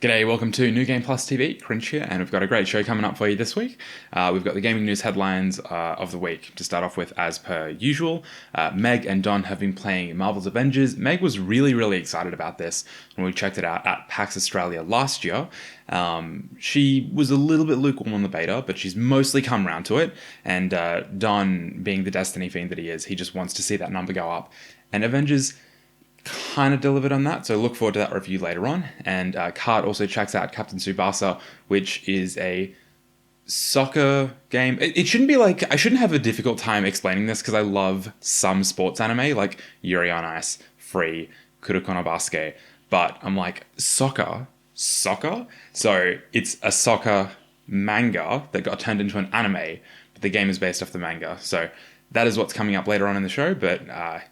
G'day, welcome to New Game Plus TV, Cringe here, and we've got a great show coming up for you this week. We've got the gaming news headlines of the week. To start off with, as per usual, Meg and Don have been playing Marvels Avengers. Meg was really excited about this when we checked it out at PAX Australia last year. She was a little bit lukewarm on the beta, but she's mostly come around to it, and Don, being the Destiny fiend that he is, he just wants to see that number go up. And Avengers kind of delivered on that, so look forward to that review later on. And Kart also checks out Captain Tsubasa, which is a soccer game. It shouldn't be like, I shouldn't have a difficult time explaining this because I love some sports anime like Yuri on Ice, Free, Kuroko no Basuke, but I'm like, soccer? So it's a soccer manga that got turned into an anime, but the game is based off the manga. So that is what's coming up later on in the show, but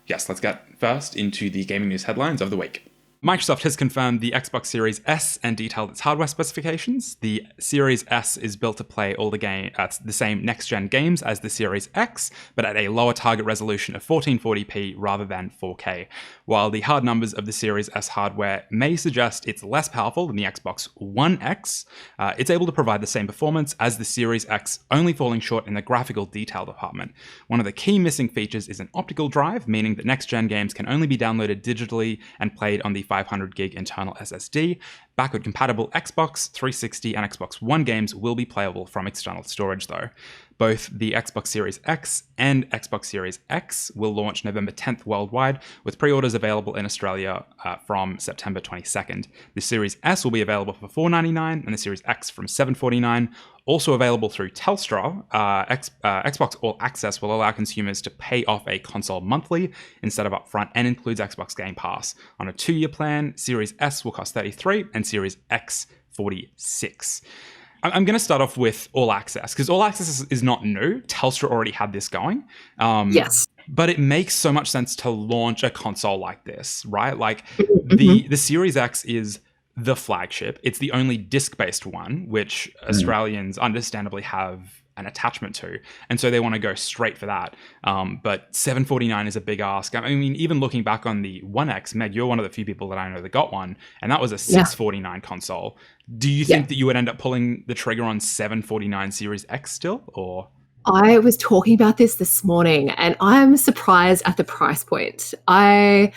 yes, let's get first into the gaming news headlines of the week. Microsoft has confirmed the Xbox Series S and detailed its hardware specifications. The Series S is built to play all the same next-gen games as the Series X, but at a lower target resolution of 1440p rather than 4K. While the hard numbers of the Series S hardware may suggest it's less powerful than the Xbox One X, it's able to provide the same performance as the Series X, only falling short in the graphical detail department. One of the key missing features is an optical drive, meaning that next-gen games can only be downloaded digitally and played on the 500 gig internal SSD. Backward compatible Xbox 360 and Xbox One games will be playable from external storage though. Both the Xbox Series X and Xbox Series X will launch November 10th worldwide, with pre-orders available in Australia from September 22nd. The Series S will be available for $499 and the Series X from $749. Also available through Telstra, Xbox All Access will allow consumers to pay off a console monthly instead of upfront and includes Xbox Game Pass. On a 2-year plan, Series S will cost $33 and Series X $46. I'm going to start off with All Access, because All Access is not new. Telstra already had this going. Yes. But it makes so much sense to launch a console like this, right? Like Mm-hmm. the Series X is the flagship. It's the only disc-based one, which Australians understandably have an attachment to. And so they want to go straight for that. But $749 is a big ask. I mean, even looking back on the One X, Meg, you're one of the few people that I know that got one, and that was a $649 console. Do you think that you would end up pulling the trigger on $749 Series X still, or? I was talking about this morning, and I'm surprised at the price point. I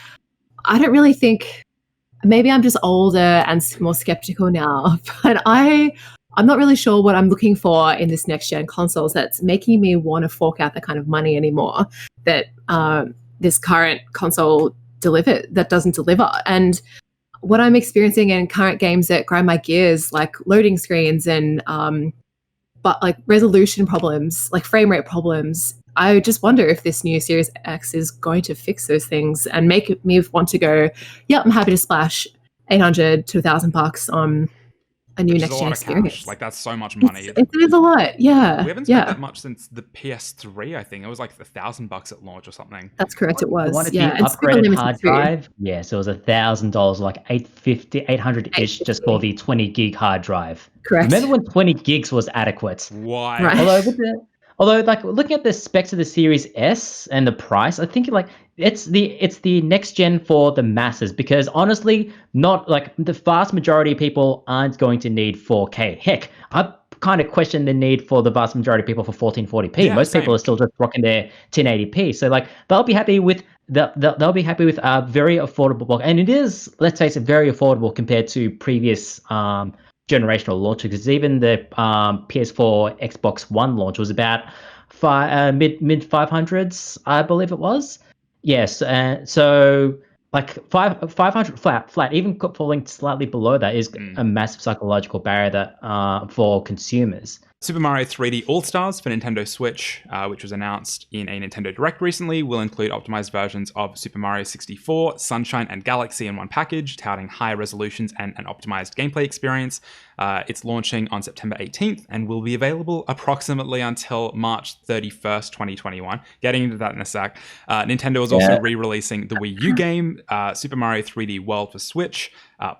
don't really think, maybe I'm just older and more skeptical now, but I'm not really sure what I'm looking for in this next-gen consoles that's making me want to fork out the kind of money anymore that this current console doesn't deliver. And what I'm experiencing in current games that grind my gears, like loading screens and but like resolution problems, like frame rate problems, I just wonder if this new Series X is going to fix those things and make me want to go, I'm happy to splash $800 to $1,000 on a new next-gen experience. Like, that's so much money. It is a lot, yeah. We haven't spent that much since the PS3, I think. It was like $1,000 at launch or something. That's correct, it was. I wanted the upgraded hard drive. Yeah, so it was $1,000, like $800-ish just for the 20 gig hard drive. Correct. Remember when 20 gigs was adequate? Why? Right. Although, like, looking at the specs of the Series S and the price, I think like it's the next gen for the masses, because honestly, not like the vast majority of people aren't going to need 4K. Heck, I kind of question the need for the vast majority of people for 1440p. Most people are still just rocking their 1080p. So like they'll be happy with a very affordable block, and it is, let's say, it's very affordable compared to previous generational launches, because even the PS4 Xbox One launch was about mid 500s, I believe it was. Yes, so like 500 flat, even falling slightly below that is a massive psychological barrier that for consumers. Super Mario 3D All-Stars for Nintendo Switch, which was announced in a Nintendo Direct recently, will include optimized versions of Super Mario 64, Sunshine, and Galaxy in one package, touting higher resolutions and an optimized gameplay experience. It's launching on September 18th and will be available approximately until March 31st, 2021. Getting into that in a sec. Nintendo is also re-releasing the Wii U game, Super Mario 3D World for Switch,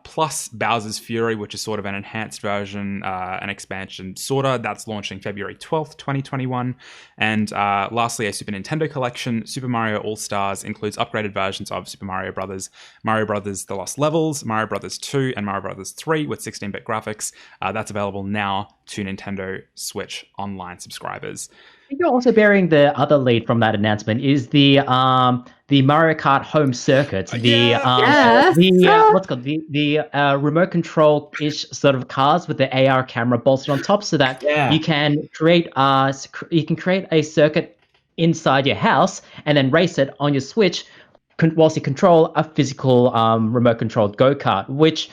plus Bowser's Fury, which is sort of an enhanced version, an expansion sorta, that's launching February 12th, 2021. And lastly, a Super Nintendo collection, Super Mario All-Stars, includes upgraded versions of Super Mario Brothers, Mario Brothers The Lost Levels, Mario Brothers 2, and Mario Brothers 3 with 16-bit graphics. That's available now to Nintendo Switch Online subscribers. You're also bearing the other lead from that announcement is the Mario Kart home circuit, what's called the remote control ish sort of cars with the AR camera bolstered on top, so that you can create a circuit inside your house and then race it on your Switch whilst you control a physical remote controlled go-kart, which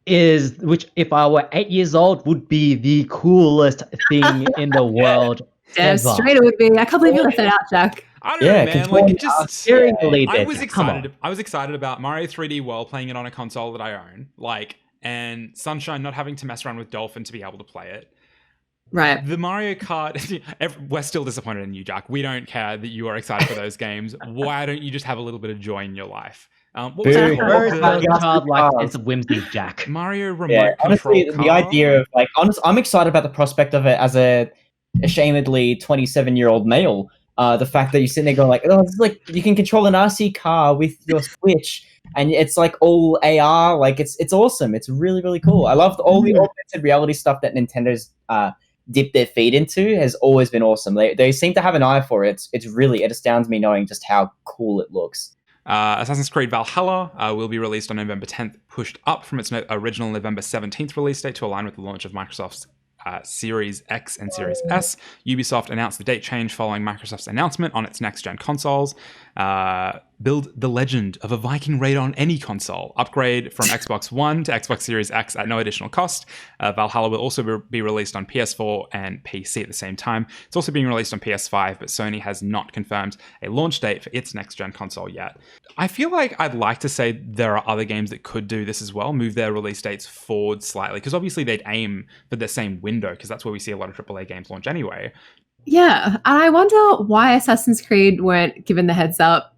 if I were 8 years old would be the coolest thing in the world. Damn straight it would be. I can't believe you left that out, Jack. I don't know, man. Like, it just... I was excited about Mario 3D World, playing it on a console that I own, and Sunshine not having to mess around with Dolphin to be able to play it. Right. The Mario Kart... We're still disappointed in you, Jack. We don't care that you are excited for those games. Why don't you just have a little bit of joy in your life? What was that called? It's a whimsy, Jack. Mario remote control honestly, car? the idea of I'm excited about the prospect of it as a ashamedly 27-year-old male. The fact that you're sitting there going this is you can control an RC car with your Switch, and it's all AR. It's awesome. It's really, really cool. I love all the augmented reality stuff that Nintendo's dipped their feet into. Has always been awesome. They seem to have an eye for it. It astounds me knowing just how cool it looks. Assassin's Creed Valhalla will be released on November 10th, pushed up from its original November 17th release date to align with the launch of Microsoft's Series X and Series S. Ubisoft announced the date change following Microsoft's announcement on its next-gen consoles. Build the legend of a Viking raid on any console. Upgrade from Xbox One to Xbox Series X at no additional cost. Valhalla will also be released on PS4 and PC at the same time. It's also being released on PS5, but Sony has not confirmed a launch date for its next-gen console yet. I feel like I'd like to say there are other games that could do this as well, move their release dates forward slightly, because obviously they'd aim for the same window, because that's where we see a lot of AAA games launch anyway. Yeah, and I wonder why Assassin's Creed weren't given the heads up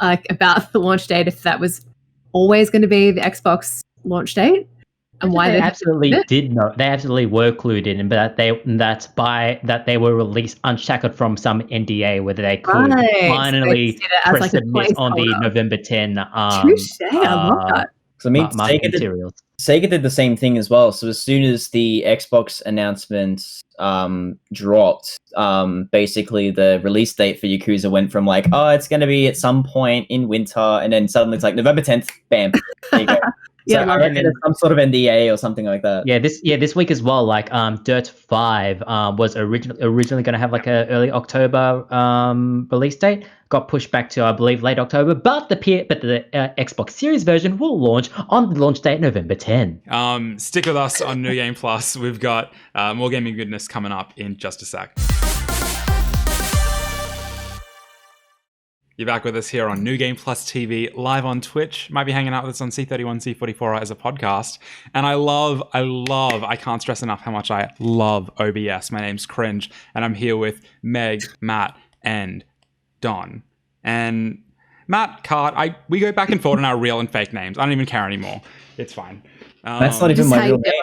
about the launch date, if that was always going to be the Xbox launch date, and why they absolutely did know. They absolutely were clued in, but that they were released unshackled from some NDA, whether they could finally press submit on the November 10. Touche, I love that. So Sega did the same thing as well. So as soon as the Xbox announcement dropped, basically the release date for Yakuza went from it's going to be at some point in winter, and then suddenly it's November 10th, bam, there you go. So I reckon there's some sort of NDA or something like that. This week as well. Dirt 5 was originally going to have a early October release date. Got pushed back to I believe late October, but the Xbox Series version will launch on the launch date November 10. Stick with us on New Game Plus. We've got more gaming goodness coming up in just a sec. You're back with us here on New Game Plus TV, live on Twitch. Might be hanging out with us on C31, C44 as a podcast. And I can't stress enough how much I love OBS. My name's Cringe, and I'm here with Meg, Matt, and Don. And Matt, Kart, we go back and forth on our real and fake names. I don't even care anymore. It's fine. That's not even my real name.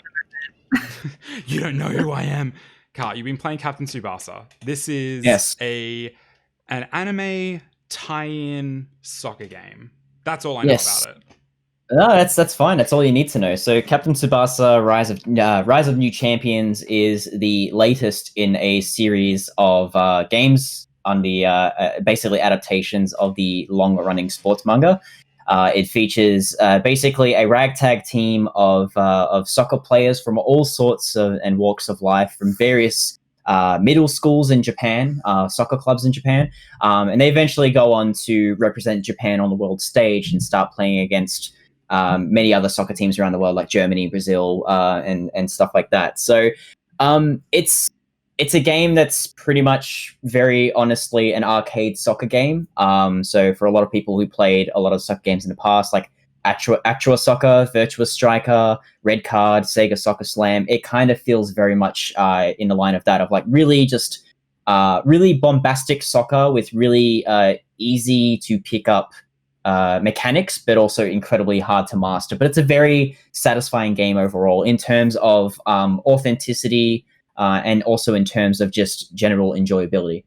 You don't know who I am. Kart, you've been playing Captain Tsubasa. This is an anime tie-in soccer game. That's all I know about it. No, that's fine. That's all you need to know. So, Captain Tsubasa: Rise of New Champions is the latest in a series of games on the basically adaptations of the long-running sports manga. It features basically a ragtag team of soccer players from all sorts of and walks of life, from various middle schools in Japan, soccer clubs in Japan, and they eventually go on to represent Japan on the world stage and start playing against many other soccer teams around the world, like Germany, Brazil, and stuff like that. So it's a game that's pretty much very honestly an arcade soccer game. So for a lot of people who played a lot of soccer games in the past, like Actua Soccer, Virtua Striker, Red Card, Sega Soccer Slam, it kind of feels very much in the line of that, of really just really bombastic soccer with really easy to pick up mechanics, but also incredibly hard to master. But it's a very satisfying game overall in terms of authenticity and also in terms of just general enjoyability.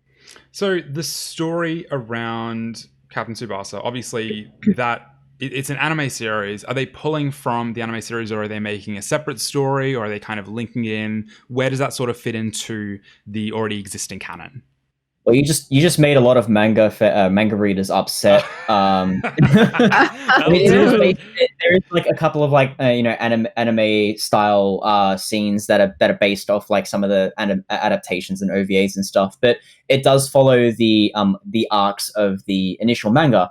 So the story around Captain Tsubasa, obviously it's an anime series. Are they pulling from the anime series, or are they making a separate story, or are they kind of linking in? Where does that sort of fit into the already existing canon? Well, you just made a lot of manga readers upset. I mean, there is like a couple of like anime style scenes that are based off like some of the adaptations and OVAs and stuff, but it does follow the arcs of the initial manga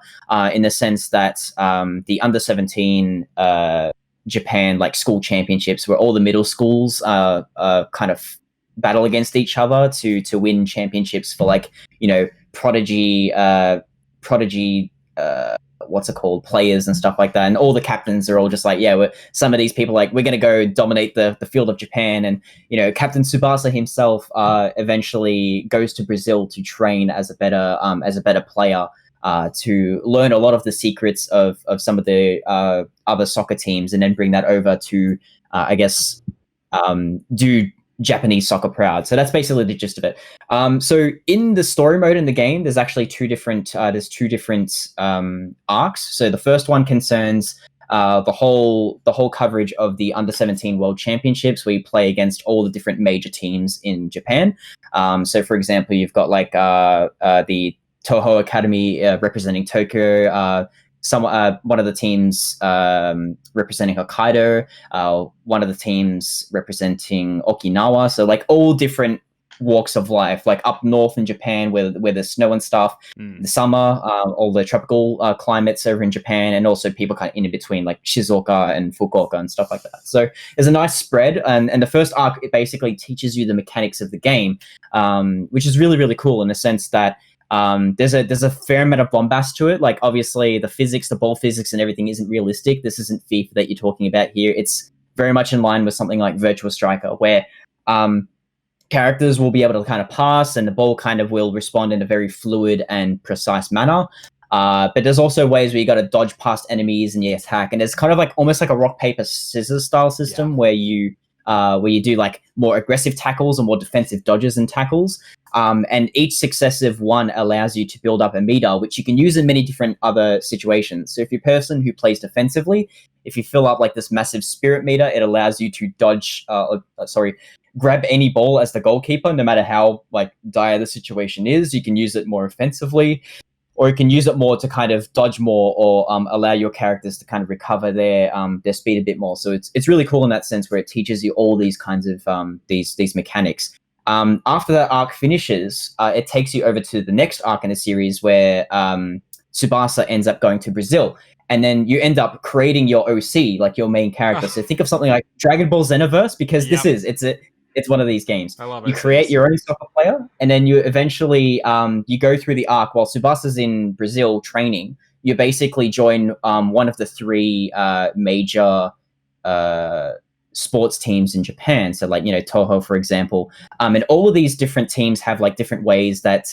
in the sense that the under-17 Japan like school championships, where all the middle schools kind of battle against each other to win championships for like prodigy what's it called, players and stuff like that, and all the captains are all just like, some of these people like, we're gonna go dominate the field of Japan. And Captain Tsubasa himself eventually goes to Brazil to train as a better player, to learn a lot of the secrets of some of the other soccer teams, and then bring that over to do Japanese soccer proud. So that's basically the gist of it. So in the story mode in the game, there's actually two different arcs. So the first one concerns the whole coverage of the under-17 World Championships, where you play against all the different major teams in Japan. So for example, you've got like the Toho Academy representing Tokyo, one of the teams representing Hokkaido, one of the teams representing Okinawa. So like all different walks of life, like up north in Japan where there's snow and stuff, the summer, all the tropical climates over in Japan, and also people kind of in between like Shizuoka and Fukuoka and stuff like that. So there's a nice spread, and the first arc, it basically teaches you the mechanics of the game, which is really, really cool in the sense that there's a fair amount of bombast to it. Like obviously the ball physics and everything isn't realistic. This isn't FIFA that you're talking about here. It's very much in line with something like Virtua Striker, where characters will be able to kind of pass and the ball kind of will respond in a very fluid and precise manner. But there's also ways where you got to dodge past enemies and you attack, and it's kind of like almost like a rock paper scissors style system where you do like more aggressive tackles and more defensive dodges and tackles. And each successive one allows you to build up a meter, which you can use in many different other situations. So if you're a person who plays defensively, if you fill up like this massive spirit meter, it allows you to grab any ball as the goalkeeper, no matter how like dire the situation is. You can use it more offensively, or you can use it more to kind of dodge more, or allow your characters to kind of recover their speed a bit more. So it's really cool in that sense, where it teaches you all these kinds of these mechanics. After that arc finishes, it takes you over to the next arc in the series, where Tsubasa ends up going to Brazil, and then you end up creating your OC, like your main character. So think of something like Dragon Ball Xenoverse, because it's one of these games. I love it. You create your own soccer player, and then you eventually you go through the arc while Tsubasa's in Brazil training. You basically join one of the three major sports teams in Japan. So like, Toho, for example. And all of these different teams have like different ways that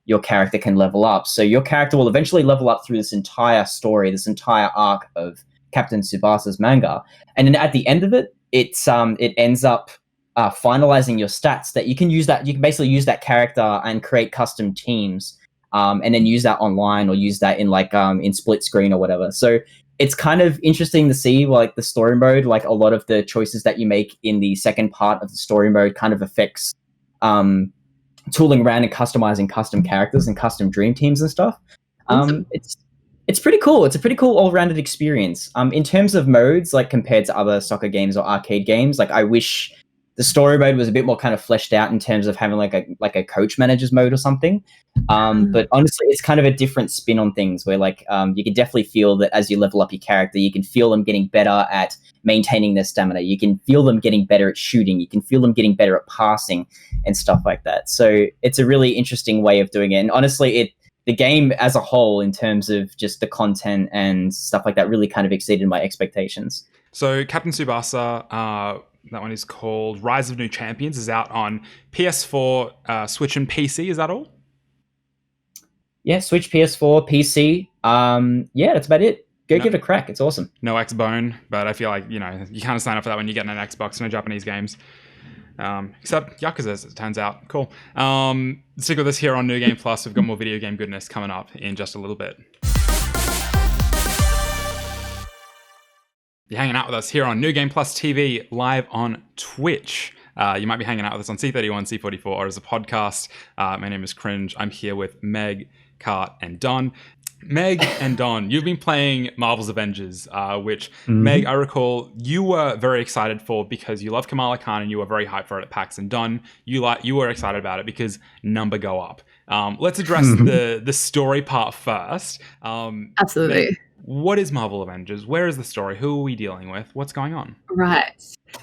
your character can level up. So your character will eventually level up through this entire story, this entire arc of Captain Tsubasa's manga. And then at the end of it, it ends up finalizing your stats that you can use. That you can basically use that character and create custom teams, and then use that online, or use that in like in split screen or whatever. So it's kind of interesting to see like the story mode, like a lot of the choices that you make in the second part of the story mode kind of affects tooling around and customizing custom characters and custom dream teams and stuff. It's pretty cool. It's a pretty cool all-rounded experience. In terms of modes, like compared to other soccer games or arcade games, like I wish the story mode was a bit more kind of fleshed out in terms of having like a coach manager's mode or something. But honestly, it's kind of a different spin on things, where like you can definitely feel that as you level up your character, you can feel them getting better at maintaining their stamina. You can feel them getting better at shooting. You can feel them getting better at passing and stuff like that. So it's a really interesting way of doing it. And honestly, the game as a whole, in terms of just the content and stuff like that, really kind of exceeded my expectations. So Captain Tsubasa, that one is called Rise of New Champions, is out on PS4, Switch and PC. Is that all? Yeah, Switch, PS4, PC. Yeah, that's about it. Go give it a crack. It's awesome. No X-Bone, but I feel like, you kind of sign up for that when you get an Xbox, no Japanese games. Except Yakuza, as it turns out. Cool. Stick with us here on New Game Plus. We've got more video game goodness coming up in just a little bit. You're hanging out with us here on New Game Plus TV, live on Twitch. You might be hanging out with us on C31, C44, or as a podcast. My name is Cringe. I'm here with Meg, Kart, and Don. Meg and Don, you've been playing Marvels Avengers, which, Meg, I recall you were very excited for because you love Kamala Khan and you were very hyped for it at PAX. And Don, you were excited about it because number go up. Let's address the story part first. Absolutely. Meg, what is Marvel Avengers? Where is the story? Who are we dealing with? What's going on? Right.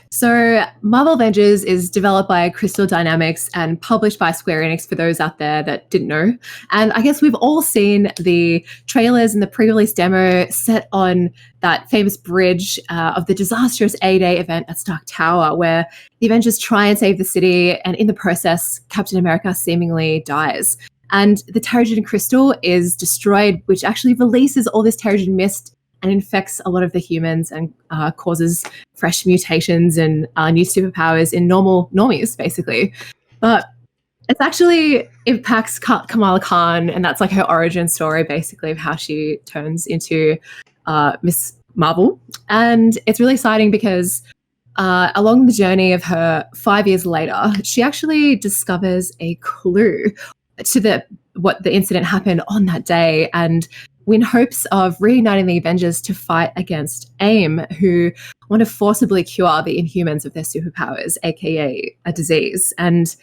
So Marvel Avengers is developed by Crystal Dynamics and published by Square Enix for those out there that didn't know. And I guess we've all seen the trailers and the pre-release demo set on that famous bridge of the disastrous A-Day event at Stark Tower, where the Avengers try and save the city, and in the process, Captain America seemingly dies. And the Terrigen Crystal is destroyed, which actually releases all this Terrigen mist and infects a lot of the humans and causes fresh mutations and new superpowers in normies, basically. But it's actually impacts Kamala Khan, and that's like her origin story, basically, of how she turns into Miss Marvel. And it's really exciting because along the journey of her 5 years later, she actually discovers a clue to what the incident happened on that day, and in hopes of reuniting the Avengers to fight against AIM, who want to forcibly cure the Inhumans of their superpowers, aka a disease, and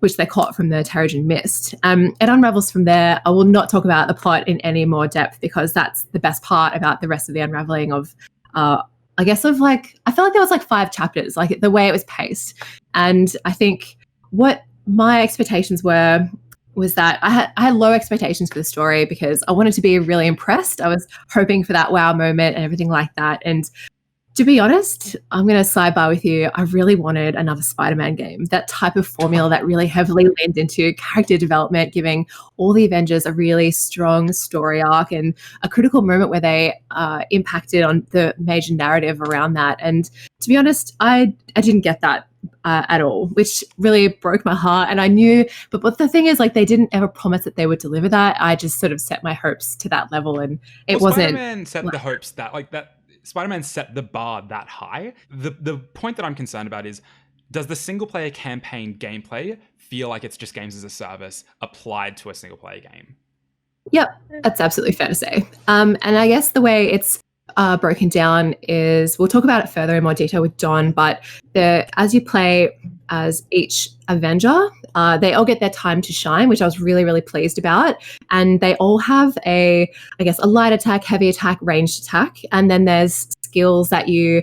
which they caught from the Terrigen Mist. It unravels from there. I will not talk about the plot in any more depth because that's the best part about the rest of the unraveling of I feel like there was like 5 chapters, like the way it was paced. And I think what my expectations was that I had low expectations for the story because I wanted to be really impressed. I was hoping for that wow moment and everything like that. And to be honest, I'm going to sidebar with you. I really wanted another Spider-Man game, that type of formula that really heavily leaned into character development, giving all the Avengers a really strong story arc and a critical moment where they impacted on the major narrative around that. And to be honest, I didn't get that at all, which really broke my heart. And I knew, but the thing is, like, they didn't ever promise that they would deliver that. I just sort of set my hopes to that level, and it wasn't. Spider-Man set the hopes that Spider-Man set the bar that high. The point that I'm concerned about is, does the single player campaign gameplay feel like it's just games as a service applied to a single player game? Yep, that's absolutely fair to say. And I guess the way it's broken down is, we'll talk about it further in more detail with Don, but as you play as each Avenger, they all get their time to shine, which I was really, really pleased about. And they all have a light attack, heavy attack, ranged attack. And then there's skills that you,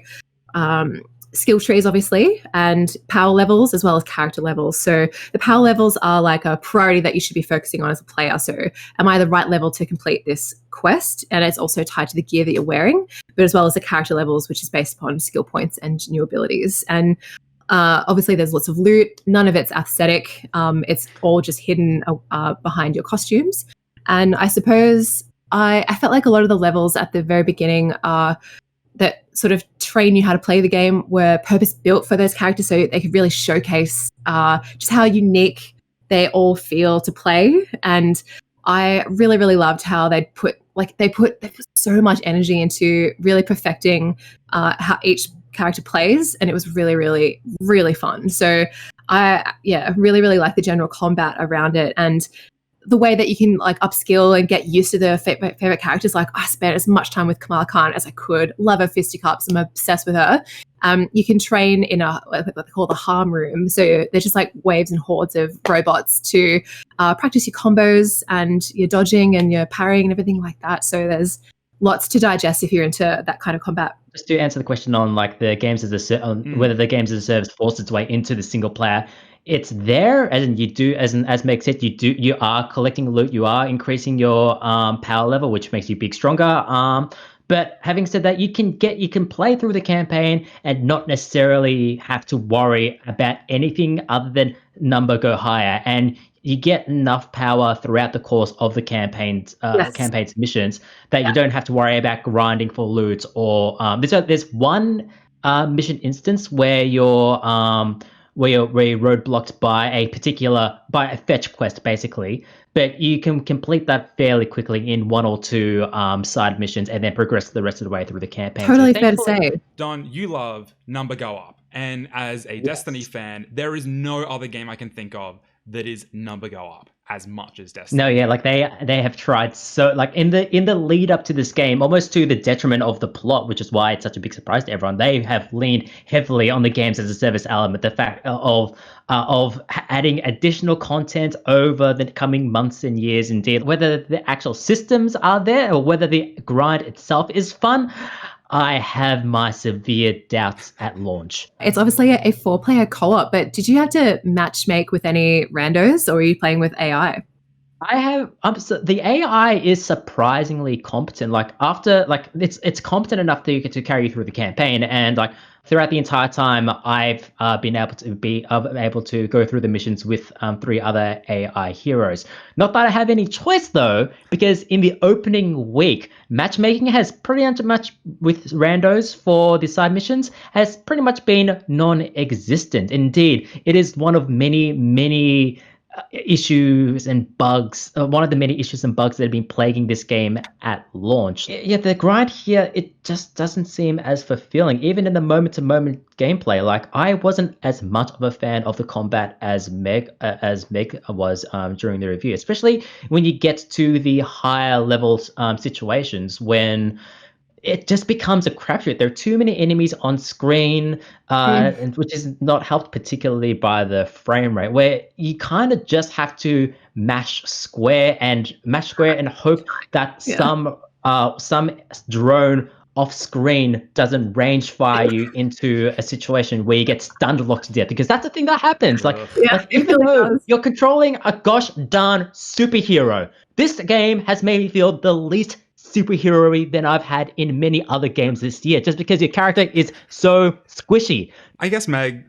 skill trees, obviously, and power levels as well as character levels. So the power levels are like a priority that you should be focusing on as a player. So am I the right level to complete this quest? And it's also tied to the gear that you're wearing, but as well as the character levels, which is based upon skill points and new abilities. And obviously there's lots of loot. None of it's aesthetic. It's all just hidden behind your costumes. And I suppose I felt like a lot of the levels at the very beginning that sort of train you how to play the game were purpose built for those characters, so they could really showcase just how unique they all feel to play. And I really, really loved how they put so much energy into really perfecting how each character plays, and it was really, really, really fun. So I really, really like the general combat around it, and the way that you can like upskill and get used to the favorite characters. Like, I spent as much time with Kamala Khan as I could. Love her fisticuffs. I'm obsessed with her. You can train in what they call the harm room. So they're just like waves and hordes of robots to practice your combos and your dodging and your parrying and everything like that. So there's lots to digest if you're into that kind of combat. Just to answer the question on like the games as whether the games as a service forced its way into the single player, it's there, as in you do, as Meg said, you are collecting loot, you are increasing your power level, which makes you big stronger. But having said that, you can play through the campaign and not necessarily have to worry about anything other than number go higher. And you get enough power throughout the course of the campaign's missions that you don't have to worry about grinding for loot or there's one mission instance where you're roadblocked by a fetch quest basically, but you can complete that fairly quickly in one or two side missions and then progress the rest of the way through the campaign. Totally fair to say. Don, you love number go up. And as a Destiny fan, there is no other game I can think of that is number go up as much as Destiny. No, yeah, like they have tried so like in the lead up to this game, almost to the detriment of the plot, which is why it's such a big surprise to everyone. They have leaned heavily on the games as a service element. The fact of adding additional content over the coming months and years, indeed, whether the actual systems are there or whether the grind itself is fun. I have my severe doubts at launch. It's obviously a 4-player co-op, but did you have to matchmake with any randos, or were you playing with AI? I have so the AI is surprisingly competent. Like it's competent enough to carry you through the campaign, and like throughout the entire time, I've been able to go through the missions with 3 other AI heroes. Not that I have any choice though, because in the opening week, matchmaking has pretty much with randos for the side missions has pretty much been non-existent. Indeed, it is one of many issues and bugs, one of the many issues and bugs that have been plaguing this game at launch. Yeah, the grind here, it just doesn't seem as fulfilling, even in the moment-to-moment gameplay. Like, I wasn't as much of a fan of the combat as Meg was during the review, especially when you get to the higher level situations when it just becomes a crapshoot. There are too many enemies on screen, which is not helped particularly by the frame rate, where you kind of just have to mash square and hope that some drone off screen doesn't range fire you into a situation where you get stunned locked to death, because that's the thing that happens. Like even though you're controlling a gosh darn superhero, this game has made me feel the least superhero-y than I've had in many other games this year, just because your character is so squishy. I guess, Meg,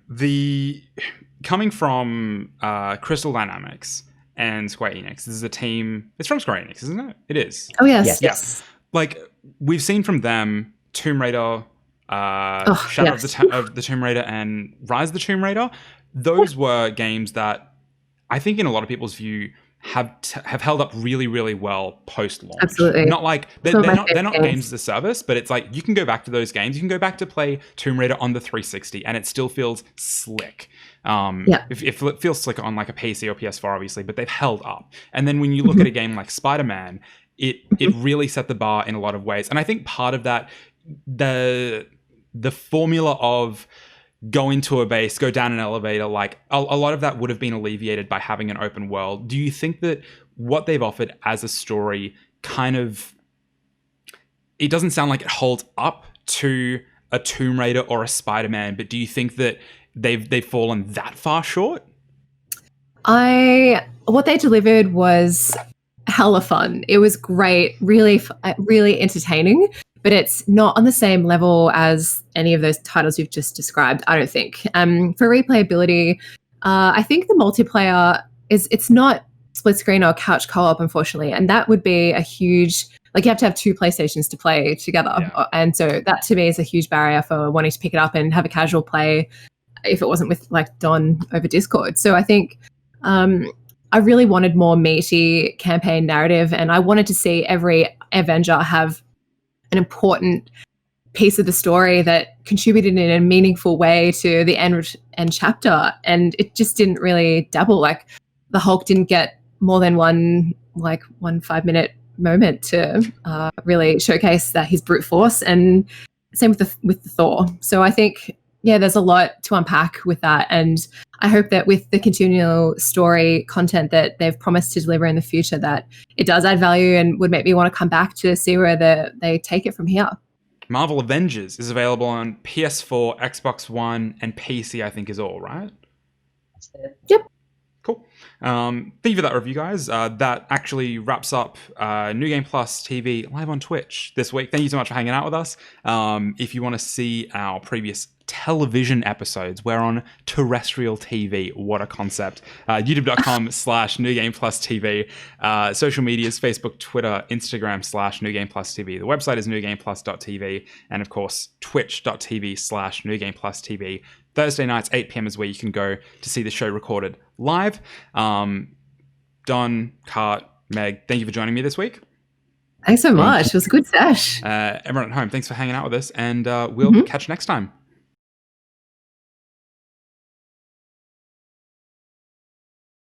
coming from Crystal Dynamics and Square Enix, this is a team. It's from Square Enix, isn't it? It is. Oh yes. Yes. Like we've seen from them, Tomb Raider, Shadow of the Tomb Raider, and Rise of the Tomb Raider. Those were games that I think, in a lot of people's view, have held up really, really well post-launch. Absolutely. Not like they're not games as a service, but it's like you can go back to those games. You can go back to play Tomb Raider on the 360, and it still feels slick. If it feels slick on like a PC or PS4, obviously, but they've held up. And then when you look at a game like Spider-Man, it really set the bar in a lot of ways. And I think part of that, the formula of go into a base, go down an elevator, like a lot of that would have been alleviated by having an open world. Do you think that what they've offered as a story it doesn't sound like it holds up to a Tomb Raider or a Spider-Man, but do you think that they've fallen that far short? What they delivered was hella fun. It was great, really, really entertaining. But it's not on the same level as any of those titles you've just described, I don't think. For replayability, I think the multiplayer it's not split screen or couch co-op, unfortunately. And that would be a huge, like you have to have 2 PlayStations to play together. Yeah. And so that to me is a huge barrier for wanting to pick it up and have a casual play if it wasn't with like Don over Discord. So I think I really wanted more meaty campaign narrative, and I wanted to see every Avenger have an important piece of the story that contributed in a meaningful way to the end chapter. And it just didn't really dabble. Like the Hulk didn't get more than one 5-minute moment to really showcase that his brute force, and same with the Thor. So I think, there's a lot to unpack with that. And I hope that with the continual story content that they've promised to deliver in the future, that it does add value and would make me want to come back to see where they take it from here. Marvel Avengers is available on PS4, Xbox One, and PC, I think is all, right? Yep. Cool. Thank you for that review, guys. That actually wraps up New Game Plus TV live on Twitch this week. Thank you so much for hanging out with us. If you want to see our previous television episodes. We're on terrestrial TV. What a concept. YouTube.com/New Game Plus TV. Social medias, Facebook, Twitter, Instagram /New Game Plus TV. The website is newgameplus.tv. And of course, twitch.tv/New Game Plus TV. Thursday nights, 8 p.m. is where you can go to see the show recorded live. Don, Kart, Meg, thank you for joining me this week. Thanks so much. It was a good sesh. Everyone at home, thanks for hanging out with us, and we'll catch you next time.